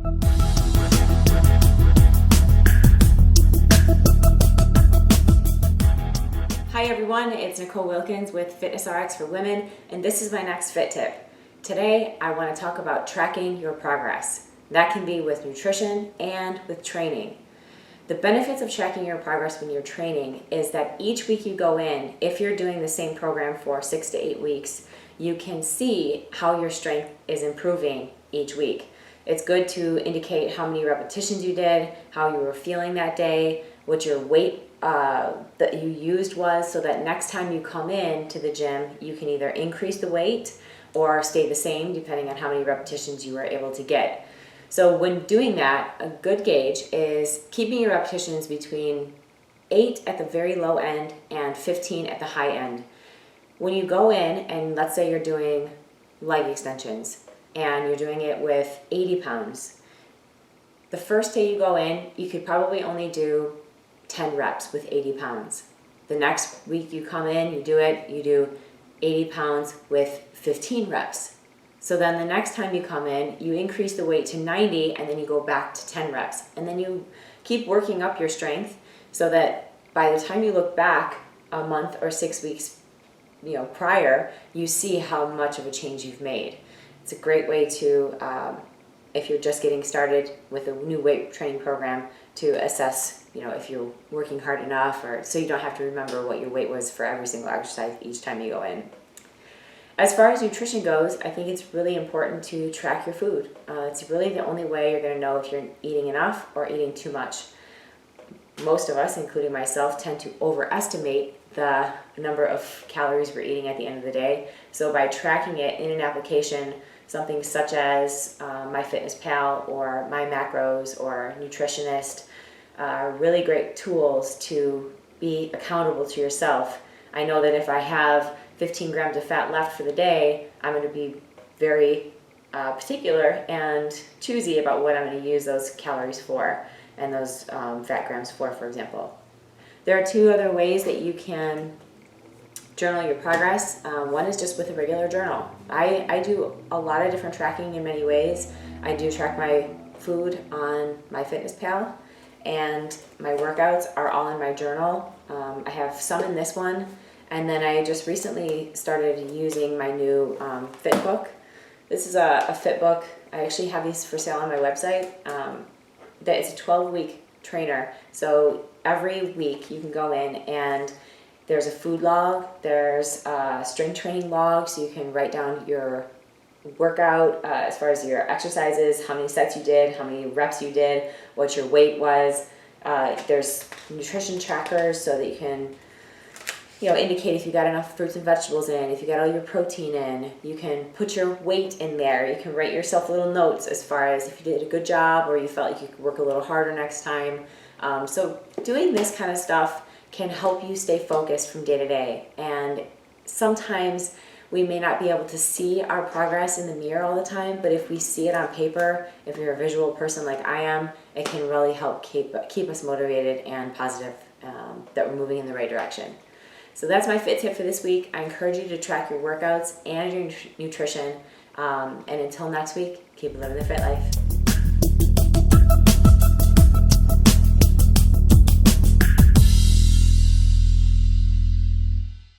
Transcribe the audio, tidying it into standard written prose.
Hi everyone, it's Nicole Wilkins with FitnessRx for Women, and this is my next fit tip. Today I want to talk about tracking your progress. That can be with nutrition and with training. The benefits of tracking your progress when you're training is that each week you go in, if you're doing the same program for 6 to 8 weeks, you can see how your strength is improving each week. It's good to indicate how many repetitions you did, how you were feeling that day, what your weight that you used was, so that next time you come in to the gym, you can either increase the weight or stay the same depending on how many repetitions you were able to get. So when doing that, a good gauge is keeping your repetitions between 8 at the very low end and 15 at the high end. When you go in and let's say you're doing leg extensions and you're doing it with 80 pounds, the first day you go in, you could probably only do 10 reps with 80 pounds. The next week you come in, you do 80 pounds with 15 reps. So then the next time you come in, you increase the weight to 90 and then you go back to 10 reps. And then you keep working up your strength so that by the time you look back a month or 6 weeks prior, you see how much of a change you've made. It's a great way to, if you're just getting started with a new weight training program, to assess if you're working hard enough, or so you don't have to remember what your weight was for every single exercise each time you go in. As far as nutrition goes, I think it's really important to track your food. It's really the only way you're going to know if you're eating enough or eating too much. Most of us, including myself, tend to overestimate the number of calories we're eating at the end of the day. So by tracking it in an application, something such as MyFitnessPal or My Macros or Nutritionist, really great tools to be accountable to yourself. I know that if I have 15 grams of fat left for the day, I'm going to be very particular and choosy about what I'm going to use those calories for and those fat grams for example. There are 2 other ways that you can journal your progress. One is just with a regular journal. I do a lot of different tracking in many ways. I do track my food on MyFitnessPal, and my workouts are all in my journal. I have some in this one, and then I just recently started using my new Fit book. This is a Fit book. I actually have these for sale on my website. That is a 12-week trainer. So every week you can go in and there's a food log, there's a strength training log, so you can write down your workout as far as your exercises, how many sets you did, how many reps you did, what your weight was. There's nutrition trackers so that you can indicate if you got enough fruits and vegetables in, if you got all your protein in. You can put your weight in there. You can write yourself little notes as far as if you did a good job or you felt like you could work a little harder next time. So doing this kind of stuff can help you stay focused from day to day. And sometimes we may not be able to see our progress in the mirror all the time, but if we see it on paper, if you're a visual person like I am, it can really help keep us motivated and positive that we're moving in the right direction. So that's my fit tip for this week. I encourage you to track your workouts and your nutrition. And until next week, keep living the fit life.